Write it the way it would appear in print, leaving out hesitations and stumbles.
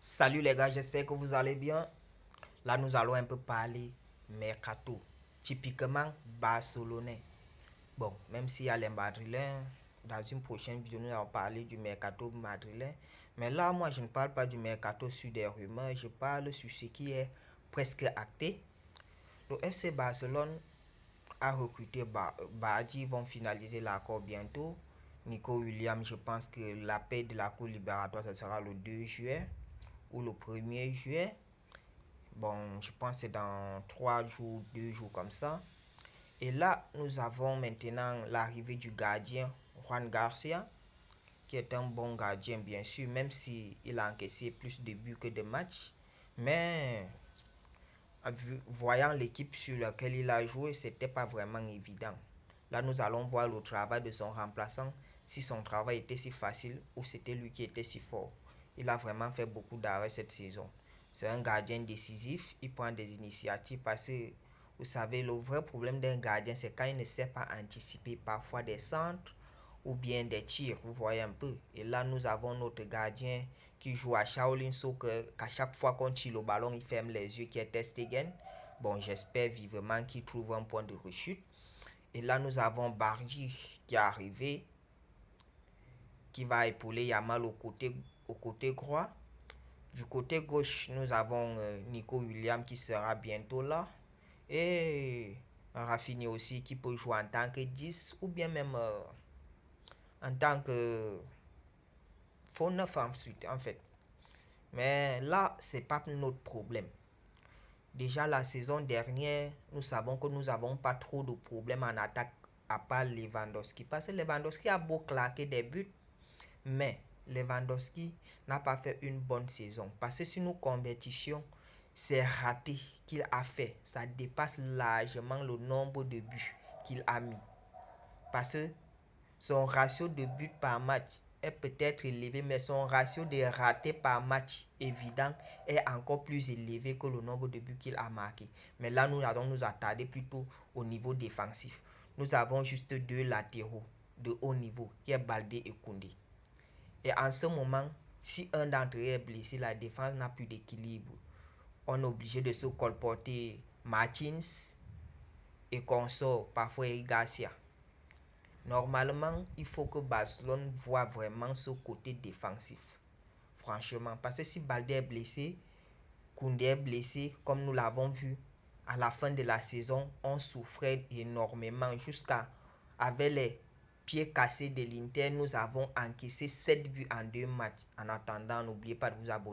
Salut les gars, j'espère que vous allez bien. Là, nous allons un peu parler mercato, typiquement barcelonais. Bon, même s'il y a les madrilènes, dans une prochaine vidéo, nous allons parler du mercato madrilène. Mais là, moi, je ne parle pas du mercato sur des rumeurs, je parle sur ce qui est presque acté. Le FC Barcelone a recruté Bardi, ils vont finaliser l'accord bientôt. Nico Williams, je pense que la paix de la cour libératoire, ce sera le 2 juillet ou le 1er juillet. Bon, je pense que c'est dans 3 jours, 2 jours comme ça. Et là, nous avons maintenant l'arrivée du gardien Juan Garcia, qui est un bon gardien, bien sûr, même s'il a encaissé plus de buts que de matchs. Mais voyant l'équipe sur laquelle il a joué, c'était pas vraiment évident. Là, nous allons voir le travail de son remplaçant, si son travail était si facile ou c'était lui qui était si fort. Il a vraiment fait beaucoup d'arrêts cette saison. C'est un gardien décisif, il prend des initiatives parce que, vous savez, le vrai problème d'un gardien, c'est quand il ne sait pas anticiper parfois des centres ou bien des tirs, vous voyez un peu. Et là, nous avons notre gardien qui joue à Shaolin Soccer, qu'à chaque fois qu'on tire le ballon, il ferme les yeux, qui est Ter Stegen. Bon, j'espère vivement qu'il trouve un point de rechute. Et là, nous avons Bargy qui est arrivé, qui va épauler Yamal au côté droit. Du côté gauche, nous avons Nico Williams qui sera bientôt là. Et Rafinha aussi qui peut jouer en tant que 10 ou bien même en tant que faux 9 ensuite, en fait. Mais là, c'est pas notre problème. Déjà la saison dernière, nous savons que nous n'avons pas trop de problèmes en attaque à part Lewandowski. Parce que Lewandowski a beau claquer des buts, mais Lewandowski n'a pas fait une bonne saison. Parce que si nous compétitions, c'est raté qu'il a fait, ça dépasse largement le nombre de buts qu'il a mis. Parce que son ratio de buts par match est peut-être élevé, mais son ratio de ratés par match évident est encore plus élevé que le nombre de buts qu'il a marqué. Mais là, nous allons nous attarder plutôt au niveau défensif. Nous avons juste deux latéraux de haut niveau, qui est Baldé et Koundé. Et en ce moment, si un d'entre eux est blessé, la défense n'a plus d'équilibre. On est obligé de se colporter Martins et consort, parfois Eric Garcia. Normalement, il faut que Barcelone voit vraiment ce côté défensif. Franchement, parce que si Baldé est blessé, Koundé est blessé, comme nous l'avons vu, à la fin de la saison, on souffrait énormément jusqu'à, avec les pieds cassés de l'Inter, nous avons encaissé 7 buts en 2 matchs. En attendant, n'oubliez pas de vous abonner.